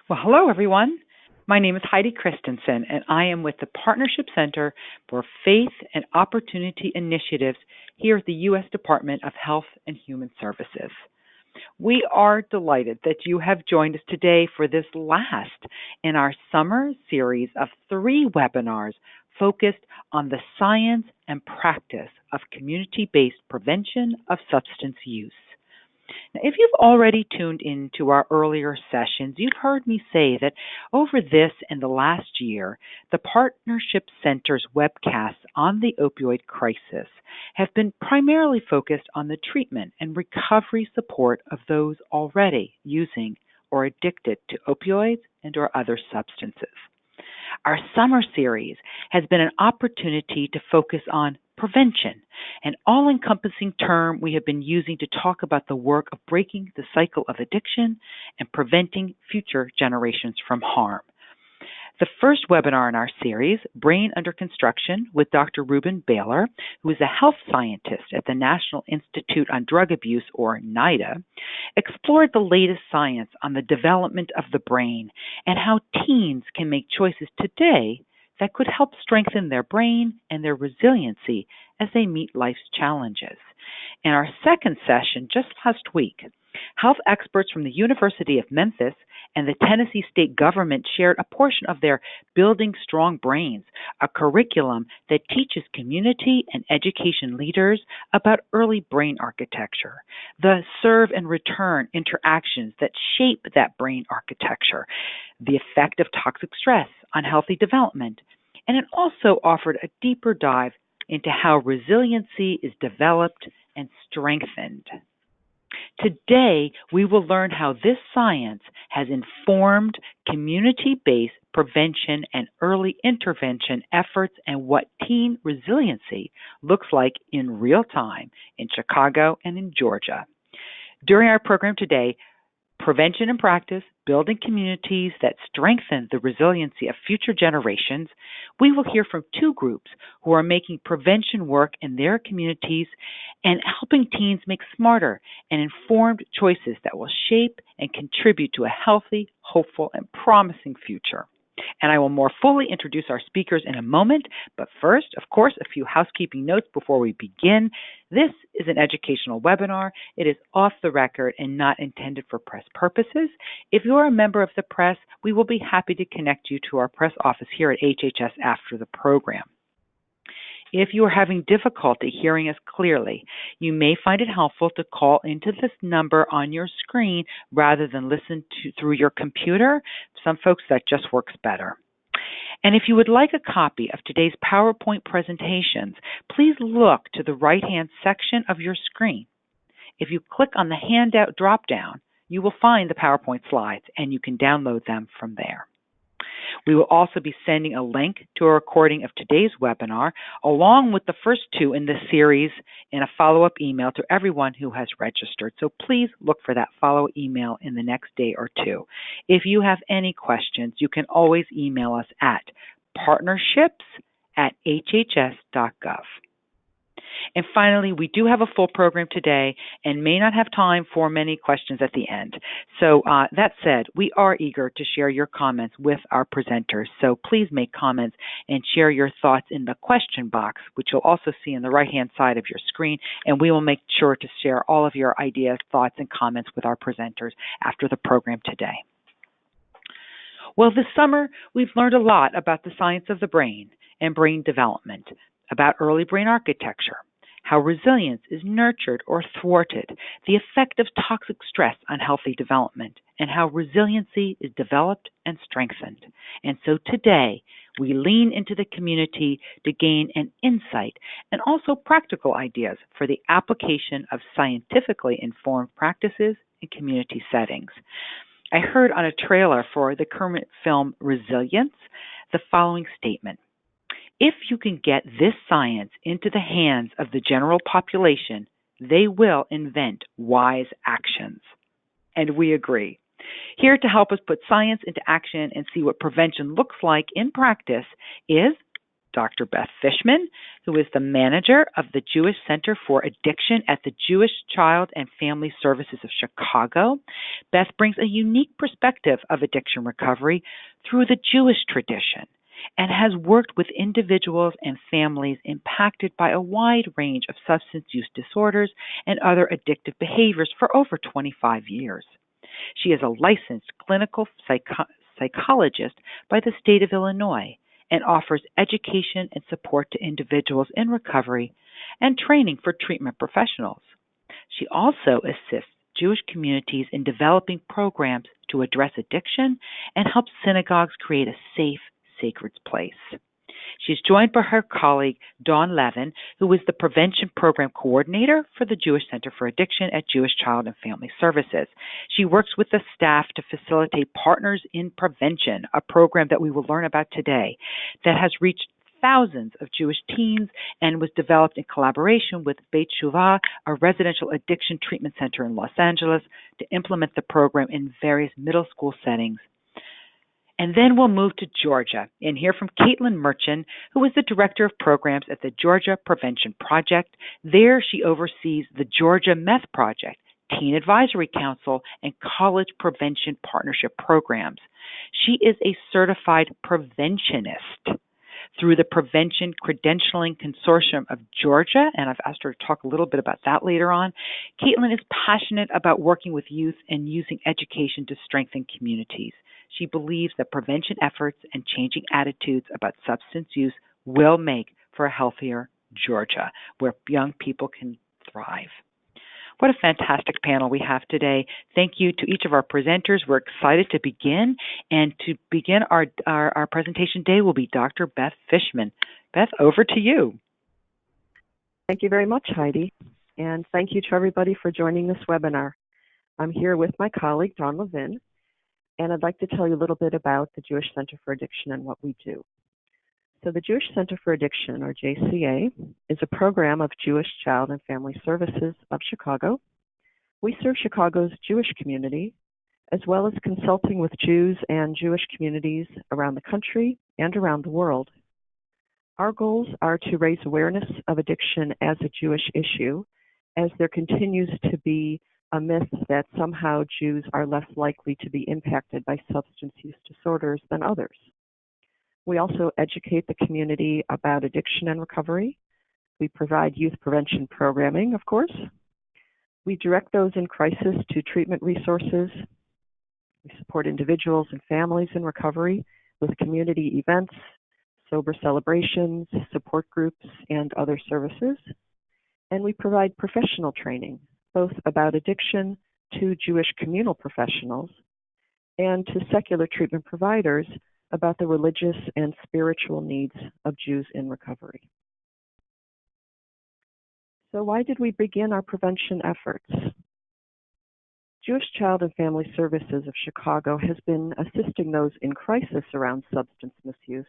Well, hello, everyone. My name is Heidi Christensen, and I am with the Partnership Center for Faith and Opportunity Initiatives here at the U.S. Department of Health and Human Services. We are delighted that you have joined us today for this last in our summer series of 3 webinars focused on the science and practice of community-based prevention of substance use. Now, if you've already tuned into our earlier sessions, you've heard me say that over this and the last year, the Partnership Center's webcasts on the opioid crisis have been primarily focused on the treatment and recovery support of those already using or addicted to opioids and or other substances. Our summer series has been an opportunity to focus on prevention, an all-encompassing term we have been using to talk about the work of breaking the cycle of addiction and preventing future generations from harm. The first webinar in our series, Brain Under Construction, with Dr. Ruben Baylor, who is a health scientist at the National Institute on Drug Abuse, or NIDA, explored the latest science on the development of the brain and how teens can make choices today that could help strengthen their brain and their resiliency as they meet life's challenges. In our second session just last week, health experts from the University of Memphis and the Tennessee state government shared a portion of their Building Strong Brains, a curriculum that teaches community and education leaders about early brain architecture, the serve and return interactions that shape that brain architecture, the effect of toxic stress on healthy development, and it also offered a deeper dive into how resiliency is developed and strengthened. Today, we will learn how this science has informed community-based prevention and early intervention efforts and what teen resiliency looks like in real time in Chicago and in Georgia. During our program today, Prevention and Practice, Building Communities that Strengthen the Resiliency of Future Generations, we will hear from 2 groups who are making prevention work in their communities and helping teens make smarter and informed choices that will shape and contribute to a healthy, hopeful, and promising future. And I will more fully introduce our speakers in a moment, but first, of course, a few housekeeping notes before we begin. This is an educational webinar. It is off the record and not intended for press purposes. If you are a member of the press, we will be happy to connect you to our press office here at HHS after the program. If you are having difficulty hearing us clearly, you may find it helpful to call into this number on your screen rather than listen through your computer. Some folks, that just works better. And if you would like a copy of today's PowerPoint presentations, please look to the right-hand section of your screen. If you click on the handout drop-down, you will find the PowerPoint slides, and you can download them from there. We will also be sending a link to a recording of today's webinar, along with the first 2 in this series, in a follow-up email to everyone who has registered. So please look for that follow email in the next day or 2. If you have any questions, you can always email us at partnerships@hhs.gov. And finally, we do have a full program today and may not have time for many questions at the end. So that said, we are eager to share your comments with our presenters. So please make comments and share your thoughts in the question box, which you'll also see on the right-hand side of your screen. And we will make sure to share all of your ideas, thoughts, and comments with our presenters after the program today. Well, this summer, we've learned a lot about the science of the brain and brain development, about early brain architecture, how resilience is nurtured or thwarted, the effect of toxic stress on healthy development, and how resiliency is developed and strengthened. And so today, we lean into the community to gain an insight and also practical ideas for the application of scientifically informed practices in community settings. I heard on a trailer for the current film Resilience the following statement: if you can get this science into the hands of the general population, they will invent wise actions. And we agree. Here to help us put science into action and see what prevention looks like in practice is Dr. Beth Fishman, who is the manager of the Jewish Center for Addiction at the Jewish Child and Family Services of Chicago. Beth brings a unique perspective of addiction recovery through the Jewish tradition and has worked with individuals and families impacted by a wide range of substance use disorders and other addictive behaviors for over 25 years. She is a licensed clinical psychologist by the state of Illinois and offers education and support to individuals in recovery and training for treatment professionals. She also assists Jewish communities in developing programs to address addiction and helps synagogues create a safe, sacred place. She's joined by her colleague, Dawn Levin, who is the Prevention Program Coordinator for the Jewish Center for Addiction at Jewish Child and Family Services. She works with the staff to facilitate Partners in Prevention, a program that we will learn about today that has reached thousands of Jewish teens and was developed in collaboration with Beit Shuvah, a residential addiction treatment center in Los Angeles, to implement the program in various middle school settings. And then we'll move to Georgia and hear from Caitlin Merchant, who is the Director of Programs at the Georgia Prevention Project. There she oversees the Georgia Meth Project, Teen Advisory Council, and College Prevention Partnership Programs. She is a certified preventionist through the Prevention Credentialing Consortium of Georgia, and I've asked her to talk a little bit about that later on. Caitlin is passionate about working with youth and using education to strengthen communities. She believes that prevention efforts and changing attitudes about substance use will make for a healthier Georgia, where young people can thrive. What a fantastic panel we have today. Thank you to each of our presenters. We're excited to begin. And to begin our presentation today will be Dr. Beth Fishman. Beth, over to you. Thank you very much, Heidi. And thank you to everybody for joining this webinar. I'm here with my colleague, Dawn Levin, and I'd like to tell you a little bit about the Jewish Center for Addiction and what we do. So the Jewish Center for Addiction, or JCA, is a program of Jewish Child and Family Services of Chicago. We serve Chicago's Jewish community, as well as consulting with Jews and Jewish communities around the country and around the world. Our goals are to raise awareness of addiction as a Jewish issue, as there continues to be a myth that somehow Jews are less likely to be impacted by substance use disorders than others. We also educate the community about addiction and recovery. We provide youth prevention programming, of course. We direct those in crisis to treatment resources. We support individuals and families in recovery with community events, sober celebrations, support groups, and other services. And we provide professional training, both about addiction to Jewish communal professionals and to secular treatment providers about the religious and spiritual needs of Jews in recovery. So why did we begin our prevention efforts? Jewish Child and Family Services of Chicago has been assisting those in crisis around substance misuse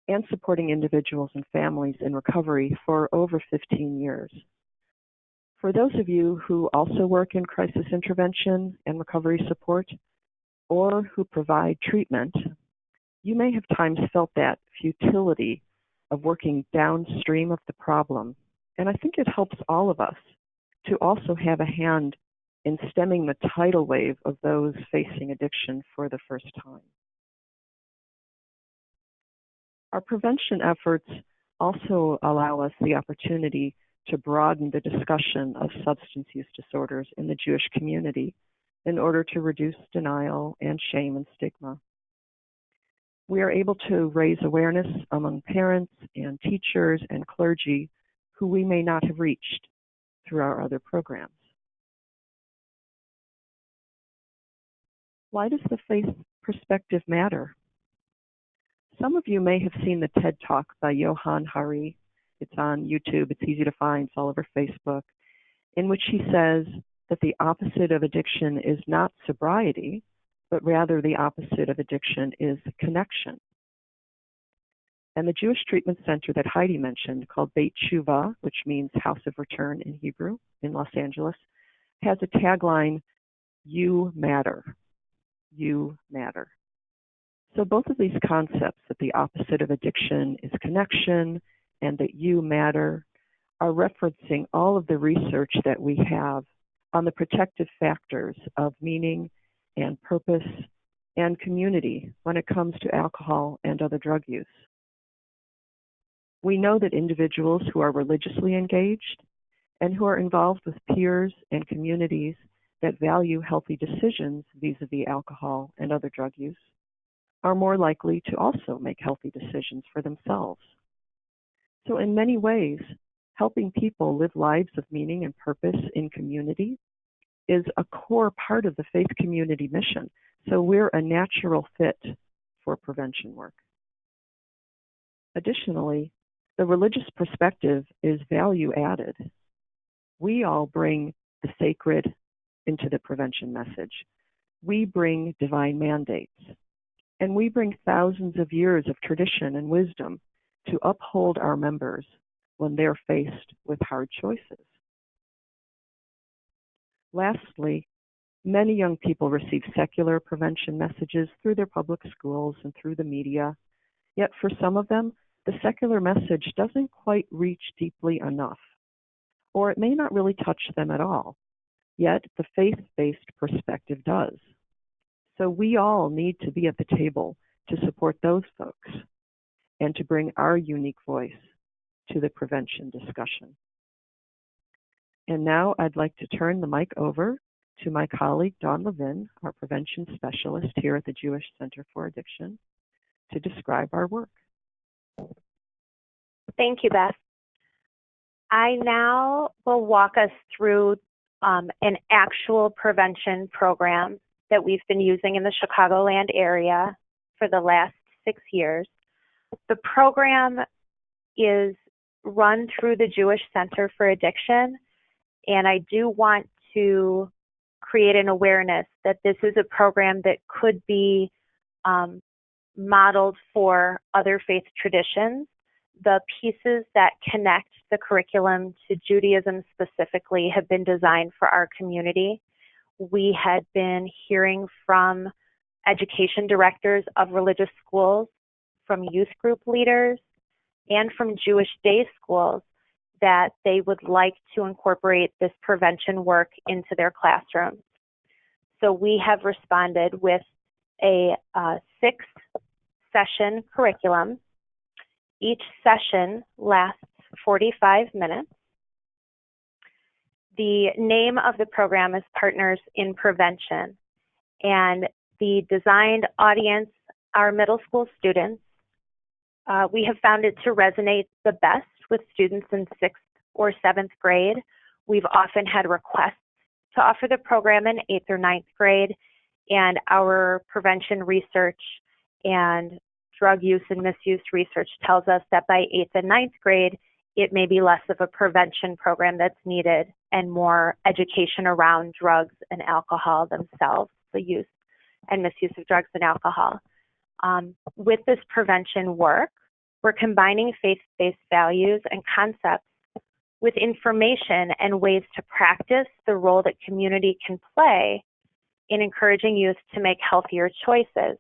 and supporting individuals and families in recovery for over 15 years. For those of you who also work in crisis intervention and recovery support, or who provide treatment, you may have times felt that futility of working downstream of the problem. And I think it helps all of us to also have a hand in stemming the tidal wave of those facing addiction for the first time. Our prevention efforts also allow us the opportunity to broaden the discussion of substance use disorders in the Jewish community in order to reduce denial and shame and stigma. We are able to raise awareness among parents and teachers and clergy who we may not have reached through our other programs. Why does the faith perspective matter? Some of you may have seen the TED Talk by Johann Hari. It's on YouTube, it's easy to find, it's all over Facebook, in which he says that the opposite of addiction is not sobriety, but rather the opposite of addiction is connection. And the Jewish Treatment Center that Heidi mentioned, called Beit Shuvah, which means House of Return in Hebrew, in Los Angeles, has a tagline, "You matter, you matter." So both of these concepts, that the opposite of addiction is connection and that you matter are referencing all of the research that we have on the protective factors of meaning and purpose and community when it comes to alcohol and other drug use. We know that individuals who are religiously engaged and who are involved with peers and communities that value healthy decisions vis-a-vis alcohol and other drug use are more likely to also make healthy decisions for themselves. So in many ways, helping people live lives of meaning and purpose in community is a core part of the faith community mission. So we're a natural fit for prevention work. Additionally, the religious perspective is value added. We all bring the sacred into the prevention message. We bring divine mandates, and we bring thousands of years of tradition and wisdom to uphold our members when they're faced with hard choices. Lastly, many young people receive secular prevention messages through their public schools and through the media, yet for some of them, the secular message doesn't quite reach deeply enough, or it may not really touch them at all, yet the faith-based perspective does. So we all need to be at the table to support those folks and to bring our unique voice to the prevention discussion. And now I'd like to turn the mic over to my colleague, Dawn Levin, our prevention specialist here at the Jewish Center for Addiction, to describe our work. Thank you, Beth. I now will walk us through an actual prevention program that we've been using in the Chicagoland area for the last 6 years. The program is run through the Jewish Center for Addiction, and I do want to create an awareness that this is a program that could be modeled for other faith traditions. The pieces that connect the curriculum to Judaism specifically have been designed for our community. We had been hearing from education directors of religious schools, from youth group leaders, and from Jewish day schools that they would like to incorporate this prevention work into their classrooms. So we have responded with a 6-session curriculum. Each session lasts 45 minutes. The name of the program is Partners in Prevention, and the designed audience are middle school students. We have found it to resonate the best with students in 6th or 7th grade. We've often had requests to offer the program in 8th or 9th grade, and our prevention research and drug use and misuse research tells us that by 8th and 9th grade, it may be less of a prevention program that's needed and more education around drugs and alcohol themselves, the use and misuse of drugs and alcohol. With this prevention work, we're combining faith-based values and concepts with information and ways to practice the role that community can play in encouraging youth to make healthier choices.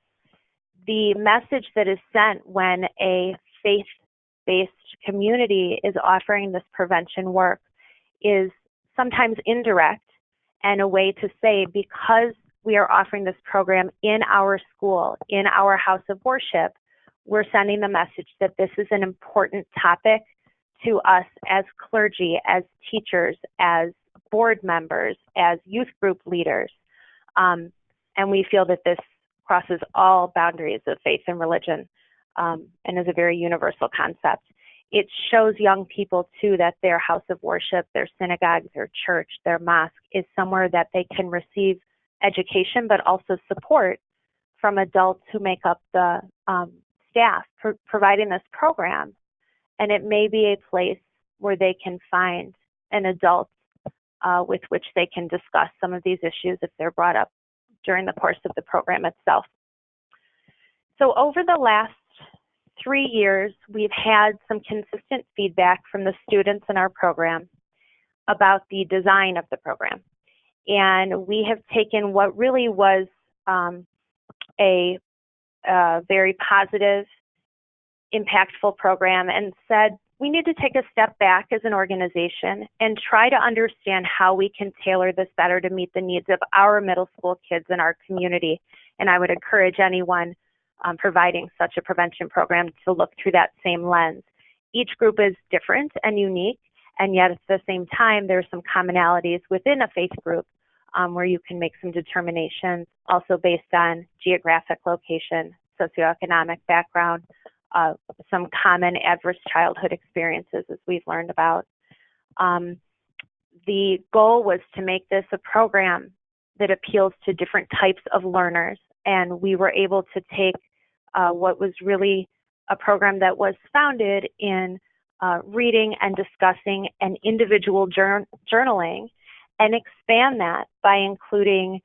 The message that is sent when a faith-based community is offering this prevention work is sometimes indirect and a way to say, because we are offering this program in our school, in our house of worship, we're sending the message that this is an important topic to us as clergy, as teachers, as board members, as youth group leaders. And we feel that this crosses all boundaries of faith and religion and is a very universal concept. It shows young people, too, that their house of worship, their synagogue, their church, their mosque is somewhere that they can receive education, but also support from adults who make up the staff providing this program. And it may be a place where they can find an adult with which they can discuss some of these issues if they're brought up during the course of the program itself. So over the last 3 years, we've had some consistent feedback from the students in our program about the design of the program. And we have taken what really was a very positive, impactful program and said we need to take a step back as an organization and try to understand how we can tailor this better to meet the needs of our middle school kids in our community. And I would encourage anyone providing such a prevention program to look through that same lens. Each group is different and unique, and yet at the same time, there are some commonalities within a faith group where you can make some determinations, also based on geographic location, socioeconomic background, some common adverse childhood experiences, as we've learned about. The goal was to make this a program that appeals to different types of learners, and we were able to take what was really a program that was founded in reading and discussing and individual journaling, and expand that by including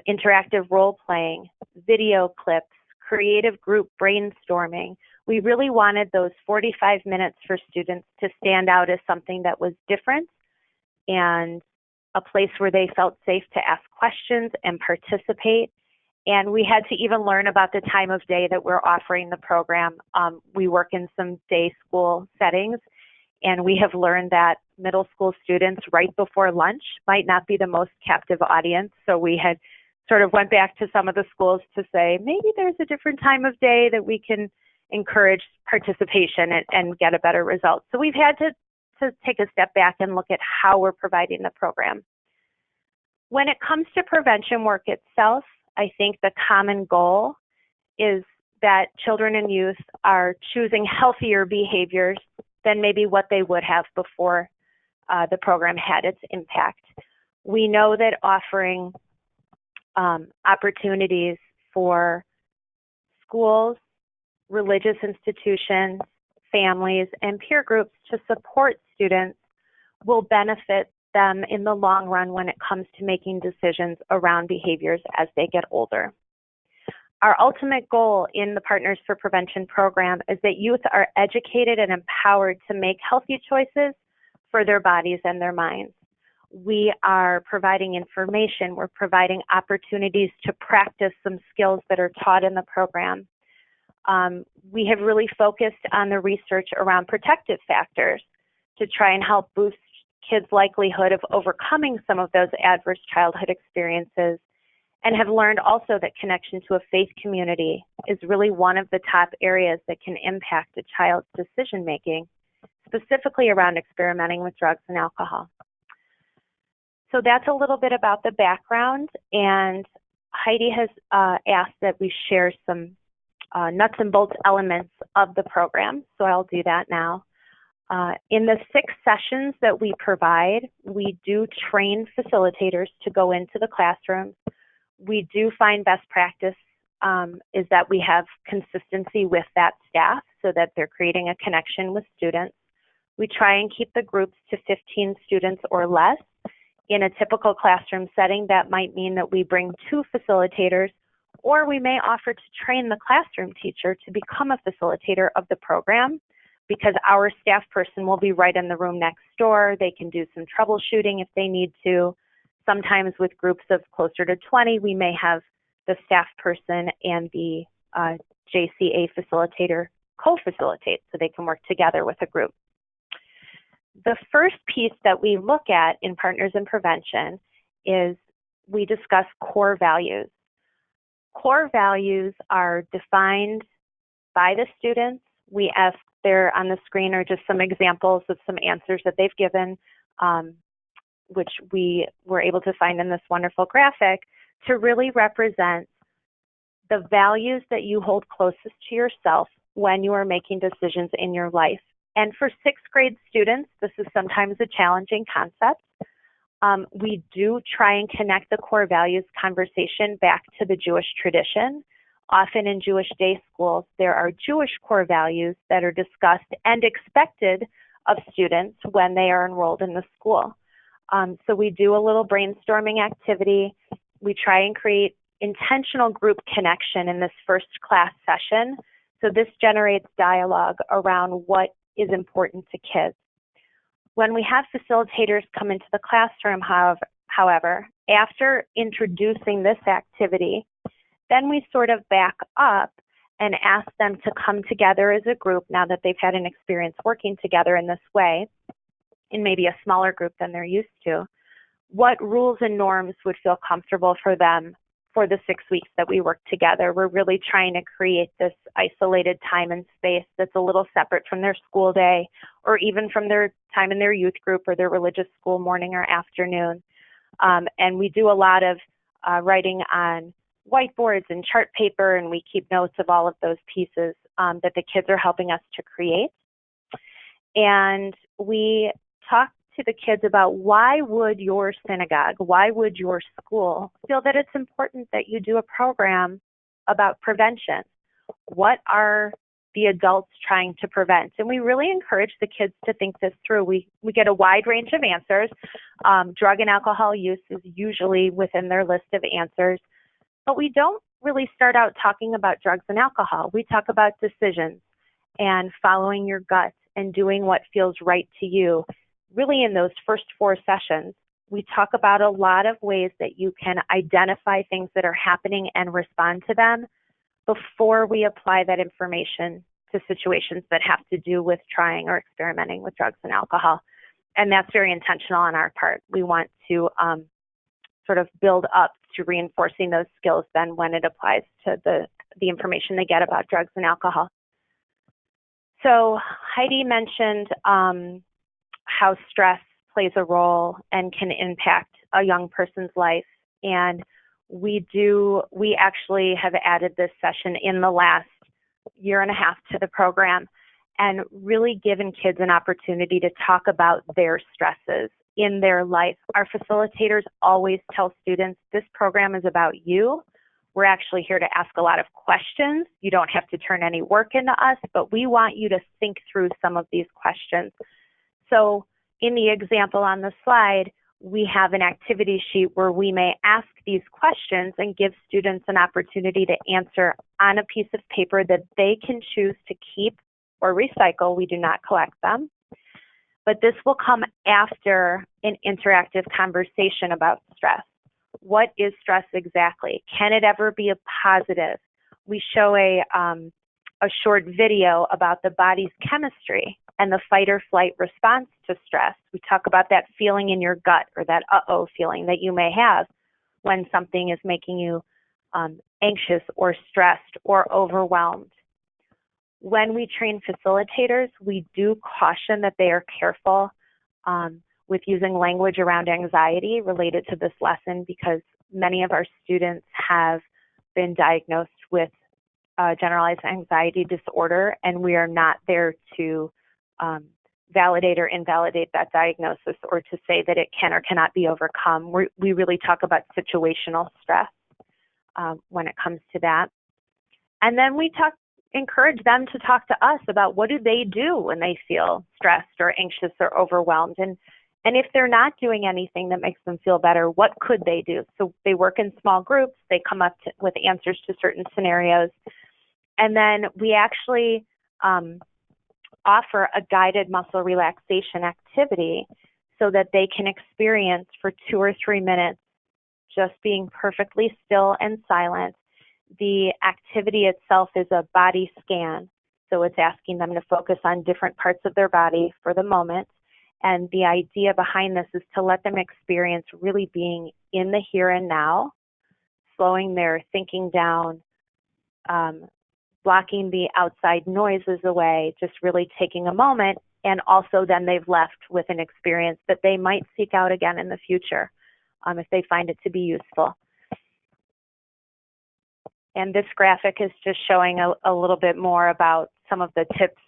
interactive role-playing, video clips, creative group brainstorming. We really wanted those 45 minutes for students to stand out as something that was different and a place where they felt safe to ask questions and participate. And we had to even learn about the time of day that we're offering the program. We work in some day school settings, and we have learned that middle school students right before lunch might not be the most captive audience. So we had sort of went back to some of the schools to say, maybe there's a different time of day that we can encourage participation and get a better result. So we've had to take a step back and look at how we're providing the program. When it comes to prevention work itself, I think the common goal is that children and youth are choosing healthier behaviors than maybe what they would have before the program had its impact. We know that offering opportunities for schools, religious institutions, families, and peer groups to support students will benefit them in the long run when it comes to making decisions around behaviors as they get older. Our ultimate goal in the Partners for Prevention program is that youth are educated and empowered to make healthy choices for their bodies and their minds. We are providing information, we're providing opportunities to practice some skills that are taught in the program. We have really focused on the research around protective factors to try and help boost kids' likelihood of overcoming some of those adverse childhood experiences, and have learned also that connection to a faith community is really one of the top areas that can impact a child's decision-making, specifically around experimenting with drugs and alcohol. So that's a little bit about the background, and Heidi has asked that we share some nuts and bolts elements of the program, so I'll do that now. In the 6 sessions that we provide, we do train facilitators to go into the classrooms. We do find best practice is that we have consistency with that staff so that they're creating a connection with students. We try and keep the groups to 15 students or less. In a typical classroom setting, that might mean that we bring 2 facilitators, or we may offer to train the classroom teacher to become a facilitator of the program, because our staff person will be right in the room next door. They can do some troubleshooting if they need to. Sometimes with groups of closer to 20, we may have the staff person and the JCA facilitator co-facilitate so they can work together with a group. The first piece that we look at in Partners in Prevention is we discuss core values. Core values are defined by the students. We ask, there on the screen are just some examples of some answers that they've given, which we were able to find in this wonderful graphic to really represent the values that you hold closest to yourself when you are making decisions in your life. And for 6th grade students, this is sometimes a challenging concept. We do try and connect the core values conversation back to the Jewish tradition. Often in Jewish day schools, there are Jewish core values that are discussed and expected of students when they are enrolled in the school. So we do a little brainstorming activity. We try and create intentional group connection in this first class session. So this generates dialogue around what is important to kids. When we have facilitators come into the classroom, however, after introducing this activity, then we sort of back up and ask them to come together as a group now that they've had an experience working together in this way, in maybe a smaller group than they're used to, what rules and norms would feel comfortable for them for the 6 weeks that we work together. We're really trying to create this isolated time and space that's a little separate from their school day, or even from their time in their youth group or their religious school morning or afternoon. And we do a lot of writing on whiteboards and chart paper, and we keep notes of all of those pieces that the kids are helping us to create. And we talk to the kids about, why would your synagogue, why would your school feel that it's important that you do a program about prevention? What are the adults trying to prevent? And we really encourage the kids to think this through. We get a wide range of answers. Drug and alcohol use is usually within their list of answers, but we don't really start out talking about drugs and alcohol. We talk about decisions and following your gut and doing what feels right to you. Really, in those first 4 sessions, we talk about a lot of ways that you can identify things that are happening and respond to them before we apply that information to situations that have to do with trying or experimenting with drugs and alcohol. And that's very intentional on our part. We want to sort of build up to reinforcing those skills then when it applies to the information they get about drugs and alcohol. So Heidi mentioned how stress plays a role and can impact a young person's life. And we actually have added this session in the last 1.5 years to the program, and really given kids an opportunity to talk about their stresses in their life. Our facilitators always tell students, this program is about you. We're actually here to ask a lot of questions. You don't have to turn any work into us, but we want you to think through some of these questions. So in the example on the slide, we have an activity sheet where we may ask these questions and give students an opportunity to answer on a piece of paper that they can choose to keep or recycle. We do not collect them. But this will come after an interactive conversation about stress. What is stress exactly? Can it ever be a positive? We show a short video about the body's chemistry and the fight or flight response to stress. We talk about that feeling in your gut, or that uh-oh feeling that you may have when something is making you anxious or stressed or overwhelmed. When we train facilitators, we do caution that they are careful with using language around anxiety related to this lesson, because many of our students have been diagnosed with generalized anxiety disorder, and we are not there to validate or invalidate that diagnosis or to say that it can or cannot be overcome. We really talk about situational stress when it comes to that. And then we encourage them to talk to us about, what do they do when they feel stressed or anxious or overwhelmed? And if they're not doing anything that makes them feel better, what could they do? So they work in small groups. They come up with answers to certain scenarios. And then we actually offer a guided muscle relaxation activity so that they can experience for 2 or 3 minutes just being perfectly still and silent. The activity itself is a body scan, so it's asking them to focus on different parts of their body for the moment. And the idea behind this is to let them experience really being in the here and now, slowing their thinking down, blocking the outside noises away, just really taking a moment. And also then they've left with an experience that they might seek out again in the future if they find it to be useful. And this graphic is just showing a little bit more about some of the tips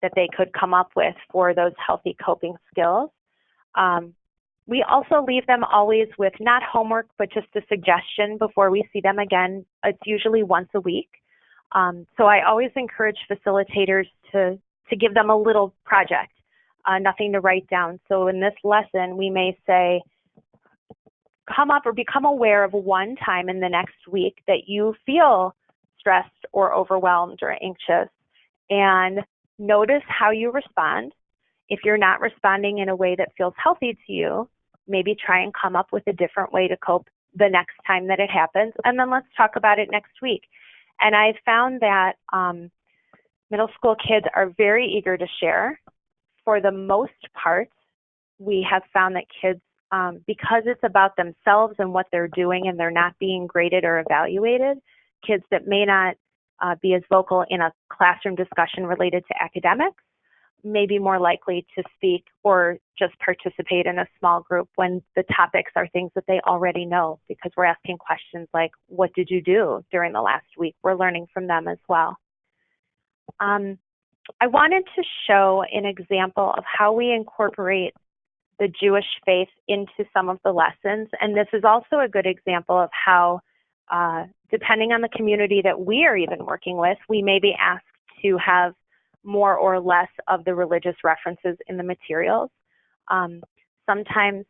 that they could come up with for those healthy coping skills. We also leave them always with not homework, but just a suggestion before we see them again. It's usually once a week. So I always encourage facilitators to give them a little project, nothing to write down. So in this lesson, we may say, come up or become aware of one time in the next week that you feel stressed or overwhelmed or anxious, and notice how you respond. If you're not responding in a way that feels healthy to you, maybe try and come up with a different way to cope the next time that it happens, and then let's talk about it next week. And I found that middle school kids are very eager to share. For the most part, we have found that kids, because it's about themselves and what they're doing and they're not being graded or evaluated, kids that may not be as vocal in a classroom discussion related to academics may be more likely to speak or just participate in a small group when the topics are things that they already know, because we're asking questions like, what did you do during the last week? We're learning from them as well. I wanted to show an example of how we incorporate the Jewish faith into some of the lessons. And this is also a good example of how, depending on the community that we are even working with, we may be asked to have more or less of the religious references in the materials. Sometimes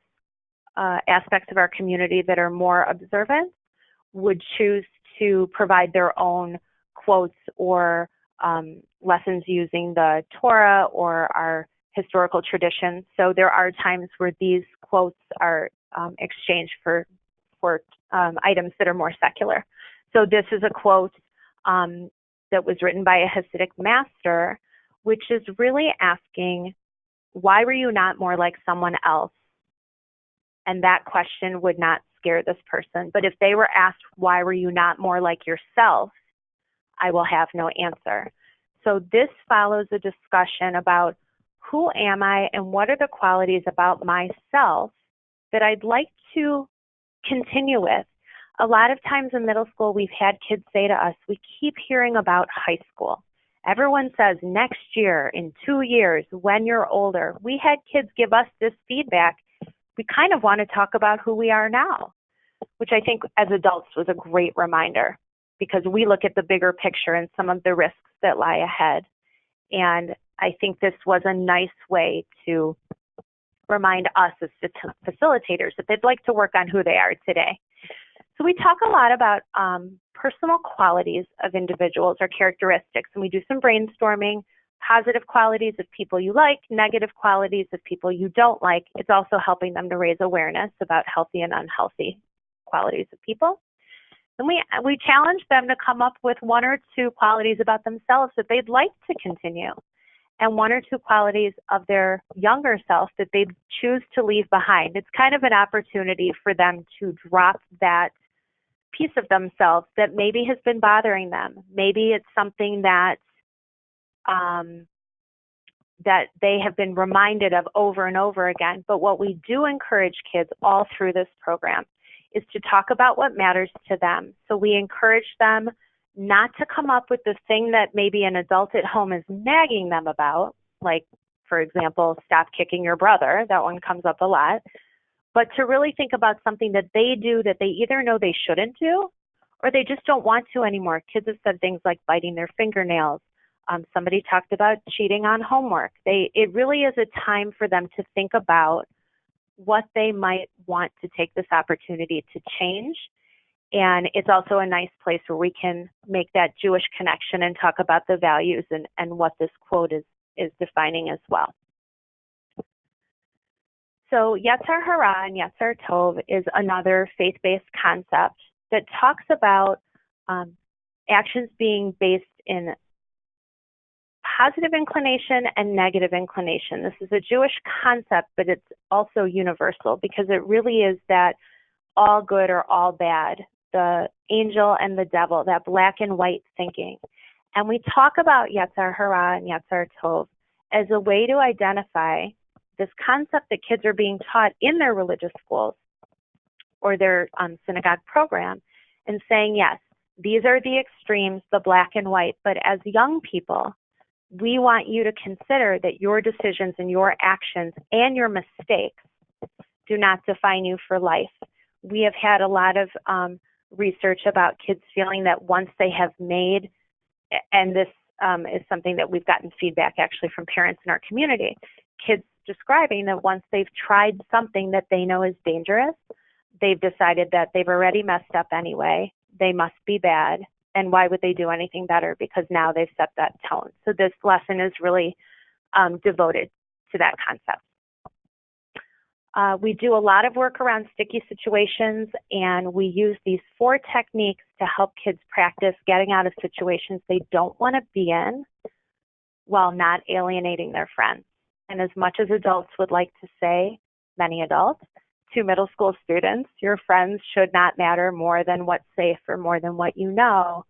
aspects of our community that are more observant would choose to provide their own quotes or lessons using the Torah or our historical traditions. So there are times where these quotes are exchanged for items that are more secular. So this is a quote that was written by a Hasidic master, which is really asking, why were you not more like someone else? And that question would not scare this person. But if they were asked, why were you not more like yourself? I will have no answer. So this follows a discussion about who am I and what are the qualities about myself that I'd like to continue with. A lot of times in middle school, we've had kids say to us, we keep hearing about high school. Everyone says next year, in 2 years, when you're older. We had kids give us this feedback. We kind of want to talk about who we are now, which I think as adults was a great reminder, because we look at the bigger picture and some of the risks that lie ahead. And I think this was a nice way to remind us as facilitators that they'd like to work on who they are today. So we talk a lot about personal qualities of individuals or characteristics, and we do some brainstorming, positive qualities of people you like, negative qualities of people you don't like. It's also helping them to raise awareness about healthy and unhealthy qualities of people. And we challenge them to come up with 1 or 2 qualities about themselves that they'd like to continue, and 1 or 2 qualities of their younger self that they'd choose to leave behind. It's kind of an opportunity for them to drop that piece of themselves that maybe has been bothering them. Maybe it's something that that they have been reminded of over and over again. But what we do encourage kids all through this program is to talk about what matters to them. So we encourage them not to come up with the thing that maybe an adult at home is nagging them about, like, for example, stop kicking your brother. That one comes up a lot. But to really think about something that they do that they either know they shouldn't do or they just don't want to anymore. Kids have said things like biting their fingernails. Somebody talked about cheating on homework. It really is a time for them to think about what they might want to take this opportunity to change. And it's also a nice place where we can make that Jewish connection and talk about the values and what this quote is defining as well. So Yetzer Hara and Yetzer Tov is another faith-based concept that talks about actions being based in positive inclination and negative inclination. This is a Jewish concept, but it's also universal because it really is that all good or all bad, the angel and the devil, that black and white thinking. And we talk about Yetzer Hara and Yetzer Tov as a way to identify this concept that kids are being taught in their religious schools or their synagogue program, and saying, yes, these are the extremes, the black and white, but as young people, we want you to consider that your decisions and your actions and your mistakes do not define you for life. We have had a lot of research about kids feeling that once they have made, and this is something that we've gotten feedback actually from parents in our community, kids describing that once they've tried something that they know is dangerous, they've decided that they've already messed up anyway, they must be bad, and why would they do anything better? Because now they've set that tone. So this lesson is really devoted to that concept. We do a lot of work around sticky situations, and we use these 4 techniques to help kids practice getting out of situations they don't want to be in while not alienating their friends. And as much as adults would like to say, many adults, to middle school students, your friends should not matter more than what's safe or more than what you know.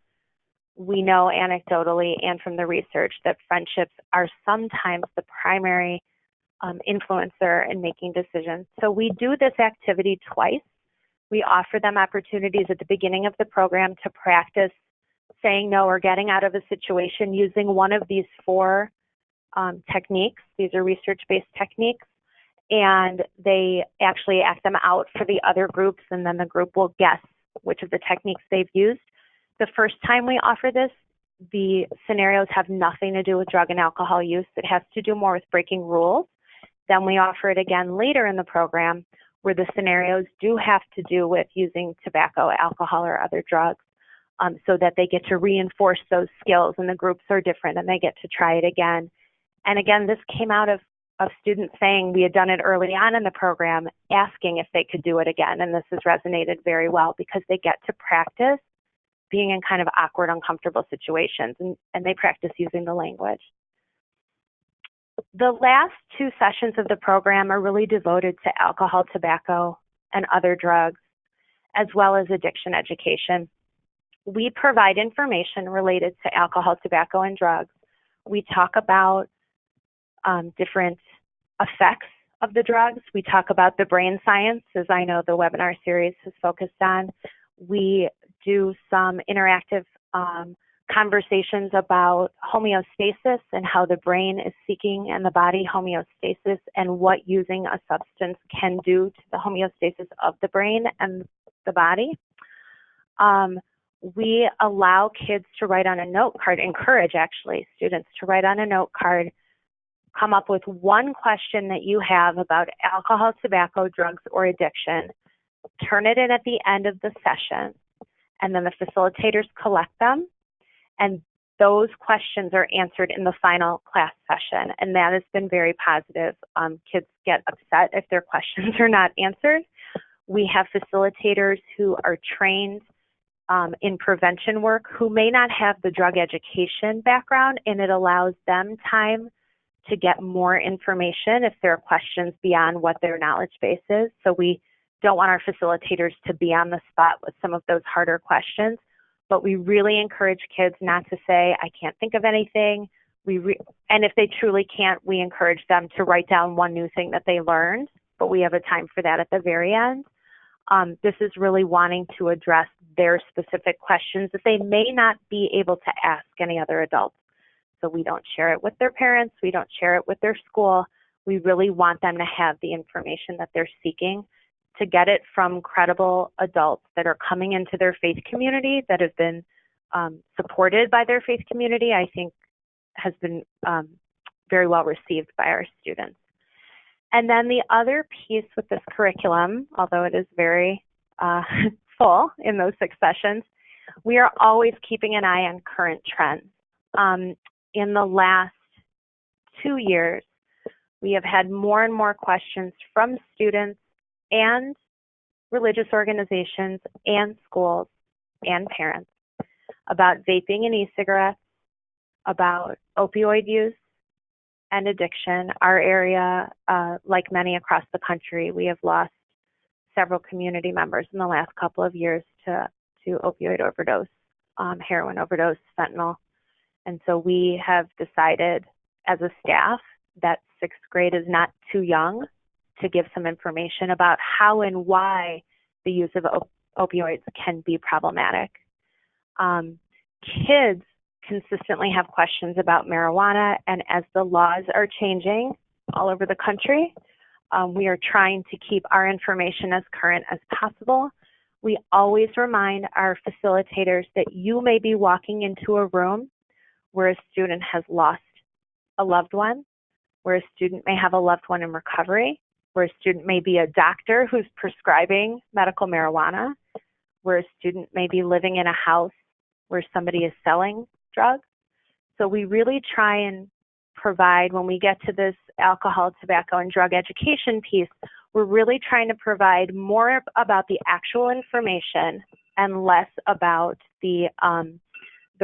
We know anecdotally and from the research that friendships are sometimes the primary influencer in making decisions. So we do this activity twice. We offer them opportunities at the beginning of the program to practice saying no or getting out of a situation using one of these 4 techniques. These are research-based techniques, and they actually act them out for the other groups, and then the group will guess which of the techniques they've used. The first time we offer this, the scenarios have nothing to do with drug and alcohol use. It has to do more with breaking rules. Then we offer it again later in the program where the scenarios do have to do with using tobacco, alcohol, or other drugs, so that they get to reinforce those skills, and the groups are different and they get to try it again. And again, this came out of students saying we had done it early on in the program, asking if they could do it again. And this has resonated very well because they get to practice being in kind of awkward, uncomfortable situations, and they practice using the language. The last 2 sessions of the program are really devoted to alcohol, tobacco, and other drugs, as well as addiction education. We provide information related to alcohol, tobacco, and drugs. We talk about different effects of the drugs. We talk about the brain science, as I know the webinar series has focused on. We do some interactive conversations about homeostasis and how the brain is seeking and the body homeostasis, and what using a substance can do to the homeostasis of the brain and the body. We allow kids to write on a note card, encourage actually students to write on a note card, come up with 1 question that you have about alcohol, tobacco, drugs, or addiction, turn it in at the end of the session, and then the facilitators collect them, and those questions are answered in the final class session, and that has been very positive. Kids get upset if their questions are not answered. We have facilitators who are trained in prevention work who may not have the drug education background, and it allows them time to get more information if there are questions beyond what their knowledge base is. So we don't want our facilitators to be on the spot with some of those harder questions, but we really encourage kids not to say, I can't think of anything. And if they truly can't, we encourage them to write down 1 new thing that they learned, but we have a time for that at the very end. This is really wanting to address their specific questions that they may not be able to ask any other adults. So we don't share it with their parents. We don't share it with their school. We really want them to have the information that they're seeking, to get it from credible adults that are coming into their faith community, that have been supported by their faith community. I think has been very well received by our students. And then the other piece with this curriculum, although it is very full in those 6 sessions, we are always keeping an eye on current trends. In the last 2 years, we have had more and more questions from students and religious organizations and schools and parents about vaping and e-cigarettes, about opioid use and addiction. Our area, like many across the country, we have lost several community members in the last couple of years to opioid overdose, heroin overdose, fentanyl. And so we have decided as a staff that 6th grade is not too young to give some information about how and why the use of opioids can be problematic. Kids consistently have questions about marijuana, and as the laws are changing all over the country, we are trying to keep our information as current as possible. We always remind our facilitators that you may be walking into a room where a student has lost a loved one, where a student may have a loved one in recovery, where a student may be a doctor who's prescribing medical marijuana, where a student may be living in a house where somebody is selling drugs. So we really try and provide, when we get to this alcohol, tobacco, and drug education piece, We're really trying to provide more about the actual information and less about the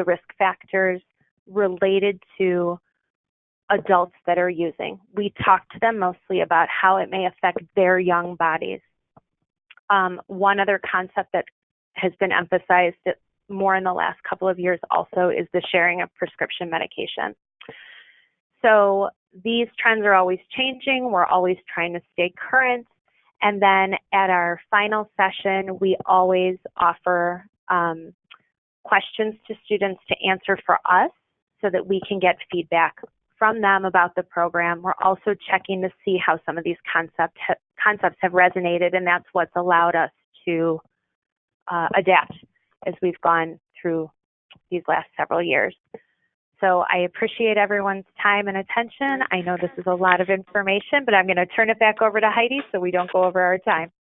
risk factors related to adults that are using. We talk to them mostly about how it may affect their young bodies. One other concept that has been emphasized more in the last couple of years also is the sharing of prescription medication. So these trends are always changing. We're always trying to stay current. And then at our final session, we always offer questions to students to answer for us so that we can get feedback from them about the program. We're also checking to see how some of these concepts have resonated, and that's what's allowed us to adapt as we've gone through these last several years. So I appreciate everyone's time and attention. I know this is a lot of information, but I'm going to turn it back over to Heidi so we don't go over our time.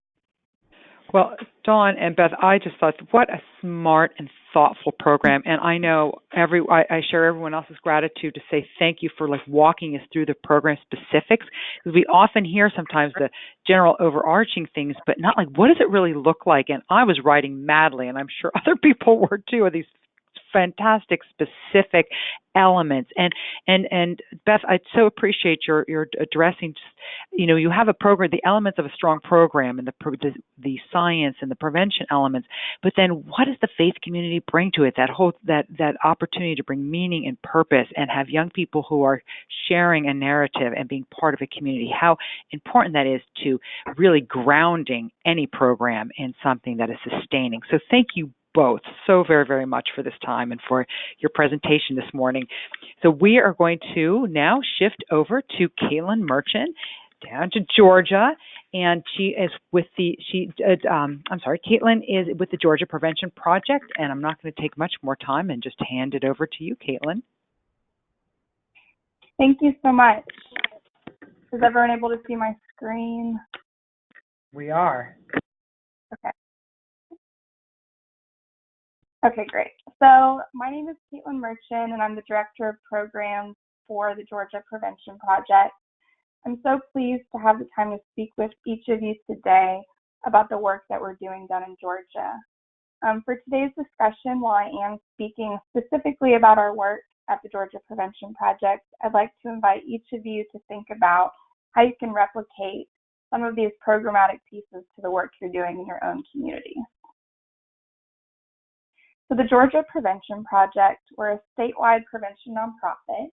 Well, Dawn and Beth, I just thought, what a smart and thoughtful program. And I know I share everyone else's gratitude to say thank you for walking us through the program specifics, because we often hear sometimes the general overarching things, but not what does it really look like? And I was writing madly, and I'm sure other people were too, of these fantastic specific elements. And Beth, I so appreciate your addressing, you have a program, the elements of a strong program, and the science and the prevention elements, but then what does the faith community bring to it? That opportunity to bring meaning and purpose and have young people who are sharing a narrative and being part of a community. How important that is to really grounding any program in something that is sustaining. So thank you both so very, very much for this time and for your presentation this morning. So we are going to now shift over to Caitlin Merchant down to Georgia, and she is with Caitlin is with the Georgia Prevention Project, and I'm not going to take much more time and just hand it over to you, Caitlin. Thank you so much. Is everyone able to see my screen? We are. Okay. Okay, great. So my name is Caitlin Merchant, and I'm the Director of Programs for the Georgia Prevention Project. I'm so pleased to have the time to speak with each of you today about the work that we're doing down in Georgia. For today's discussion, while I am speaking specifically about our work at the Georgia Prevention Project, I'd like to invite each of you to think about how you can replicate some of these programmatic pieces to the work you're doing in your own community. So the Georgia Prevention Project, we're a statewide prevention nonprofit.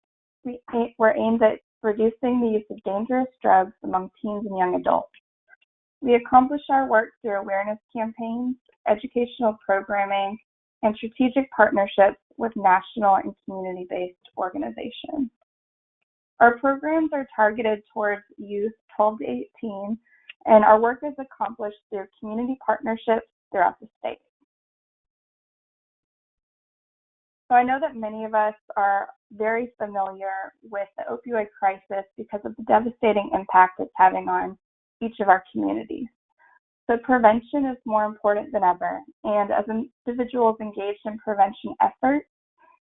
We're aimed at reducing the use of dangerous drugs among teens and young adults. We accomplish our work through awareness campaigns, educational programming, and strategic partnerships with national and community-based organizations. Our programs are targeted towards youth 12 to 18, and our work is accomplished through community partnerships throughout the state. So I know that many of us are very familiar with the opioid crisis because of the devastating impact it's having on each of our communities. So prevention is more important than ever, and as individuals engaged in prevention efforts,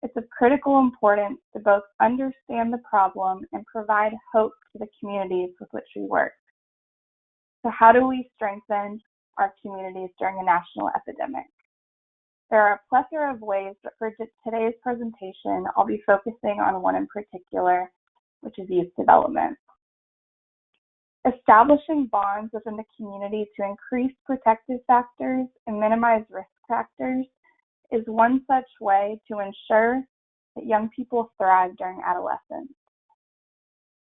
it's of critical importance to both understand the problem and provide hope to the communities with which we work. So how do we strengthen our communities during a national epidemic? There are a plethora of ways, but for today's presentation, I'll be focusing on one in particular, which is youth development. Establishing bonds within the community to increase protective factors and minimize risk factors is one such way to ensure that young people thrive during adolescence.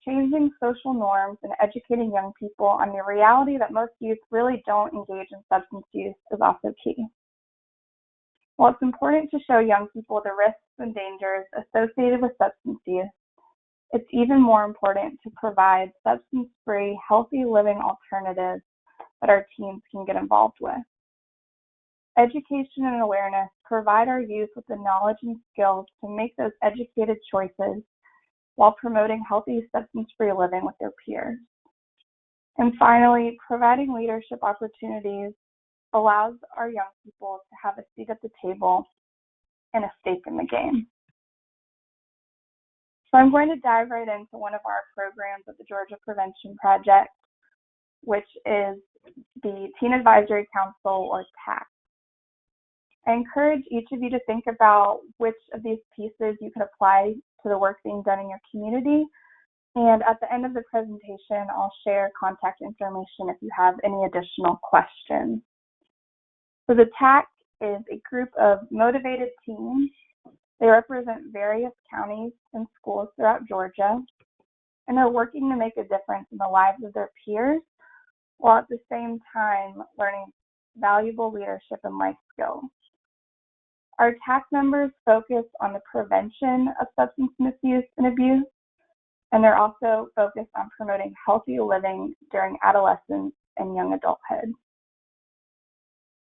Changing social norms and educating young people on the reality that most youth really don't engage in substance use is also key. While it's important to show young people the risks and dangers associated with substance use, it's even more important to provide substance-free, healthy living alternatives that our teens can get involved with. Education and awareness provide our youth with the knowledge and skills to make those educated choices while promoting healthy, substance-free living with their peers. And finally, providing leadership opportunities allows our young people to have a seat at the table and a stake in the game. So I'm going to dive right into one of our programs at the Georgia Prevention Project. which is the Teen Advisory Council, or TAC. I encourage each of you to think about which of these pieces you could apply to the work being done in your community. And at the end of the presentation, I'll share contact information if you have any additional questions. So the TAC is a group of motivated teens. They represent various counties and schools throughout Georgia, and they're working to make a difference in the lives of their peers, while at the same time learning valuable leadership and life skills. Our TAC members focus on the prevention of substance misuse and abuse, and they're also focused on promoting healthy living during adolescence and young adulthood.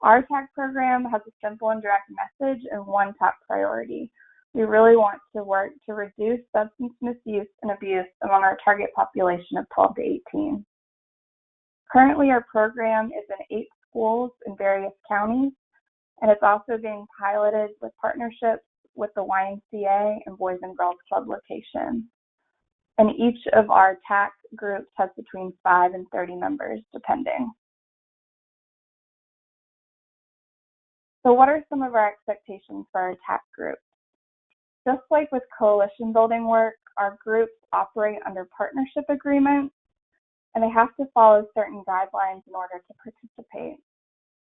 Our TAC program has a simple and direct message and one top priority. We really want to work to reduce substance misuse and abuse among our target population of 12 to 18. Currently, our program is in 8 schools in various counties, and it's also being piloted with partnerships with the YMCA and Boys and Girls Club locations. And each of our TAC groups has between 5 and 30 members, depending. So what are some of our expectations for our TAC groups? Just like with coalition building work, our groups operate under partnership agreements, and they have to follow certain guidelines in order to participate.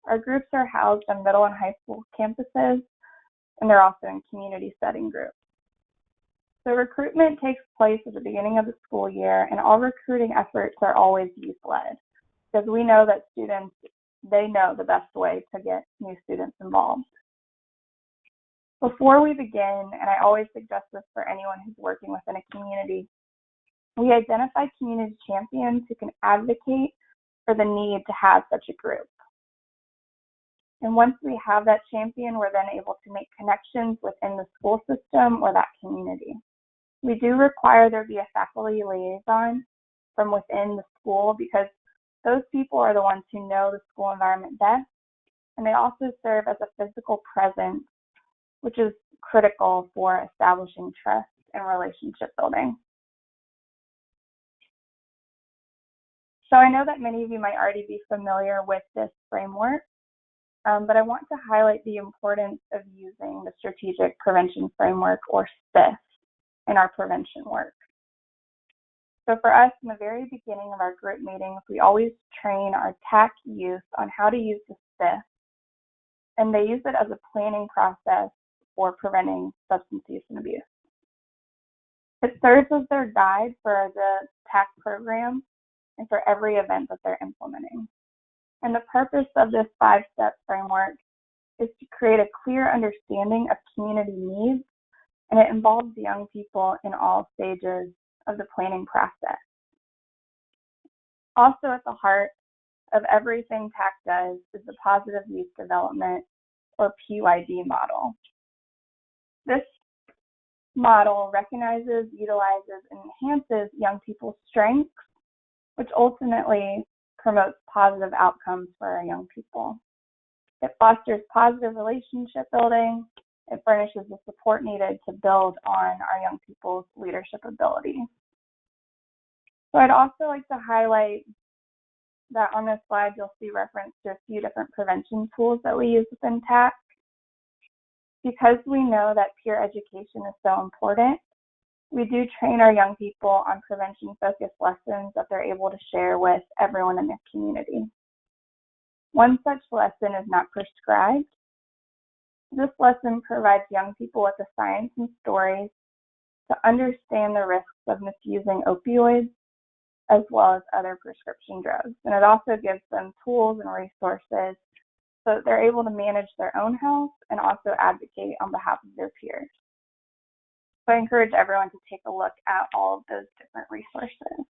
Our groups are housed on middle and high school campuses, and they're also in community setting groups. So recruitment takes place at the beginning of the school year, and all recruiting efforts are always youth-led, because we know that students, they know the best way to get new students involved. Before we begin, and I always suggest this for anyone who's working within a community, we identify community champions who can advocate for the need to have such a group. And once we have that champion, we're then able to make connections within the school system or that community. We do require there be a faculty liaison from within the school, because those people are the ones who know the school environment best, and they also serve as a physical presence, which is critical for establishing trust and relationship building. So I know that many of you might already be familiar with this framework, but I want to highlight the importance of using the Strategic Prevention Framework, or SPIF, in our prevention work. So for us, in the very beginning of our group meetings, we always train our TAC youth on how to use the SPIF, and they use it as a planning process for preventing substance use and abuse. It serves as their guide for the TAC program and for every event that they're implementing. And the purpose of this 5-step framework is to create a clear understanding of community needs, and it involves young people in all stages of the planning process. Also at the heart of everything TAC does is the Positive Youth Development, or PYD model. This model recognizes, utilizes, and enhances young people's strengths, which ultimately promotes positive outcomes for our young people. It fosters positive relationship building. It furnishes the support needed to build on our young people's leadership abilities. So I'd also like to highlight that on this slide, you'll see reference to a few different prevention tools that we use within TAC. Because we know that peer education is so important, we do train our young people on prevention-focused lessons that they're able to share with everyone in their community. One such lesson is not prescribed. This lesson provides young people with the science and stories to understand the risks of misusing opioids as well as other prescription drugs. And it also gives them tools and resources so that they're able to manage their own health and also advocate on behalf of their peers. So I encourage everyone to take a look at all of those different resources.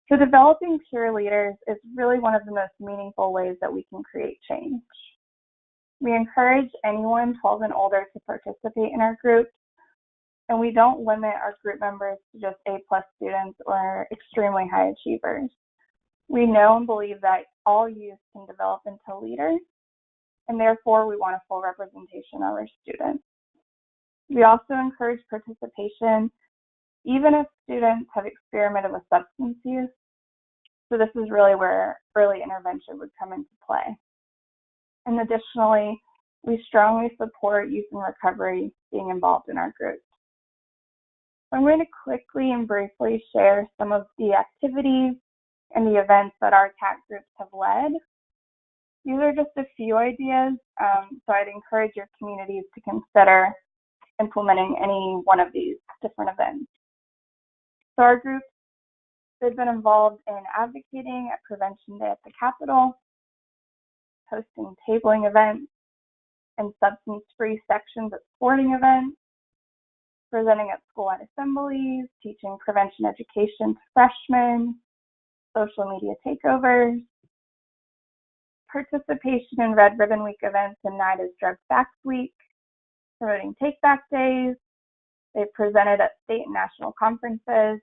So developing peer leaders is really one of the most meaningful ways that we can create change. We encourage anyone 12 and older to participate in our groups, and we don't limit our group members to just A+ students or extremely high achievers. We know and believe that all youth can develop into leaders, and therefore we want a full representation of our students. We also encourage participation even if students have experimented with substance use. So this is really where early intervention would come into play. And additionally, we strongly support youth in recovery being involved in our groups. I'm going to quickly and briefly share some of the activities and the events that our TAC groups have led. These are just a few ideas, so I'd encourage your communities to consider implementing any one of these different events. So our groups, they've been involved in advocating at Prevention Day at the Capitol, hosting tabling events and substance-free sections at sporting events, presenting at school-wide assemblies, teaching prevention education to freshmen, social media takeovers, participation in Red Ribbon Week events and NIDA's Drug Facts Week, promoting take-back days. They've presented at state and national conferences.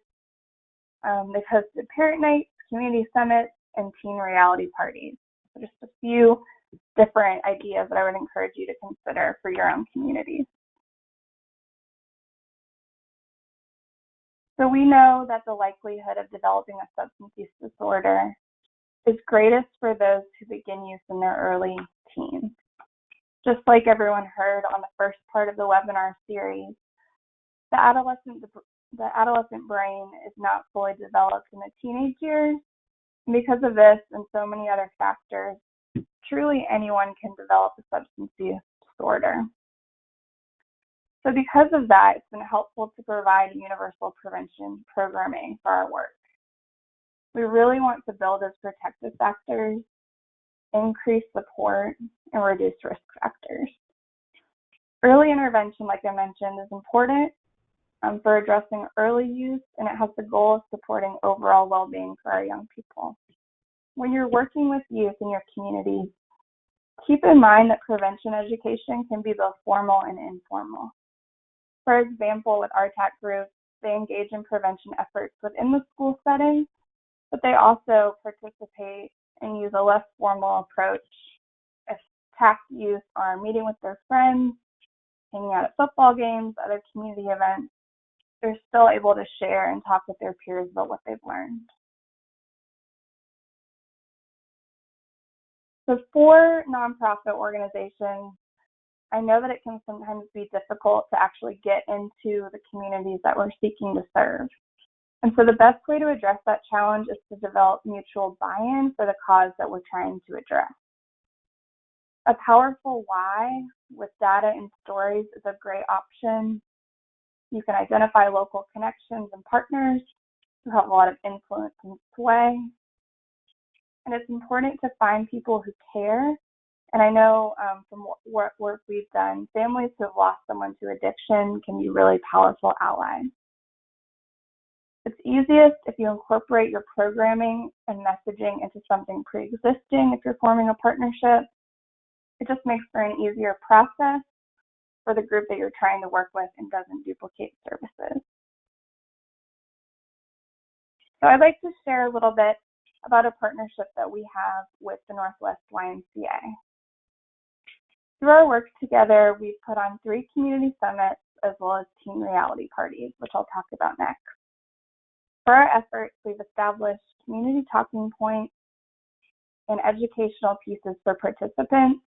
They've hosted parent nights, community summits, and teen reality parties. So just a few different ideas that I would encourage you to consider for your own communities. So we know that the likelihood of developing a substance use disorder is greatest for those who begin use in their early teens. Just like everyone heard on the first part of the webinar series, the adolescent brain is not fully developed in the teenage years. And because of this and so many other factors, truly anyone can develop a substance use disorder. So because of that, it's been helpful to provide universal prevention programming for our work. We really want to build those protective factors, increase support, and reduce risk factors. Early intervention, like I mentioned, is important for addressing early use, and it has the goal of supporting overall well-being for our young people. When you're working with youth in your community, keep in mind that prevention education can be both formal and informal. For example, with our TAC groups, they engage in prevention efforts within the school setting, but they also participate and use a less formal approach. If TAC youth are meeting with their friends, hanging out at football games, other community events, they're still able to share and talk with their peers about what they've learned. So for nonprofit organizations, I know that it can sometimes be difficult to actually get into the communities that we're seeking to serve. And so the best way to address that challenge is to develop mutual buy-in for the cause that we're trying to address. A powerful why with data and stories is a great option. You can identify local connections and partners who have a lot of influence and sway. And it's important to find people who care. And I know from work we've done, families who have lost someone to addiction can be really powerful allies. It's easiest if you incorporate your programming and messaging into something pre-existing if you're forming a partnership. It just makes for an easier process for the group that you're trying to work with and doesn't duplicate services. So I'd like to share a little bit about a partnership that we have with the Northwest YMCA. Through our work together, we've put on 3 community summits as well as teen reality parties, which I'll talk about next. For our efforts, we've established community talking points and educational pieces for participants,